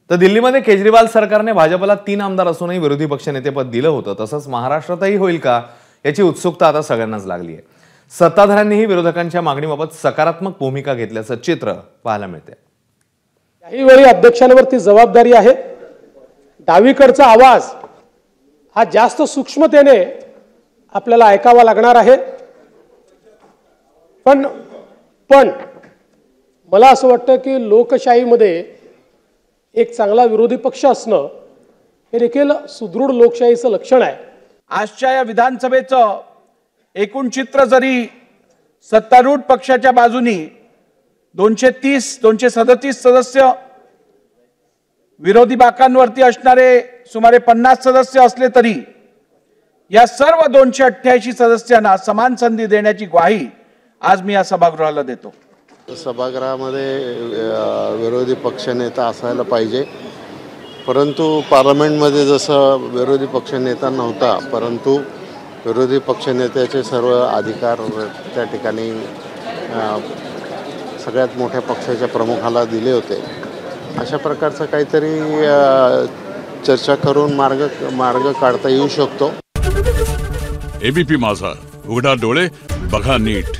तर दिल्लीमध्ये केजरीवाल सरकारने भाजपला 3 आमदार असूनही विरोधी पक्षनेतेपद दिलं होतं, तसंच महाराष्ट्रातही होईल का याची उत्सुकता आता सगळ्यांनाच लागली आहे। सत्ताधाऱ्यांनीही विरोधकांच्या मागणीबाबत सकारात्मक भूमिका घेतल्याचं चित्र पाहायला मिळते। काही वेळी अध्यक्षांवरती जबाबदारी आहे। डावीकडचा आवाज हा जास्त सूक्ष्मतेने आपल्याला ऐकावा लागणार आहे। पण मला असं वाटतं की लोकशाहीमध्ये एक चांगला विरोधी पक्ष असणं हे देखील सुदृढ लोकशाहीचं लक्षण आहे। आजच्या या विधानसभेचं एकूण चित्र जरी सत्तारूढ पक्षाच्या बाजूनी 237 सदस्य, विरोधी बाकांवरती असणारे सुमारे 50 सदस्य असले तरी या सर्व 288 सदस्यांना समान संधी देण्याची ग्वाही आज मी या सभागृहाला देतो। सभागृहामध्ये विरोधी पक्षनेता असायला पाहिजे, परंतु पार्लमेंटमध्ये जसं विरोधी पक्षनेता नव्हता, परंतु विरोधी पक्षनेत्याचे सर्व अधिकार त्या ठिकाणी सगळ्यात मोठ्या पक्षाच्या प्रमुखाला दिले होते। अशा प्रकारचं काहीतरी चर्चा करून मार्ग काढता येऊ शकतो। एबीपी माझा, उघडा डोळे बघा नीट।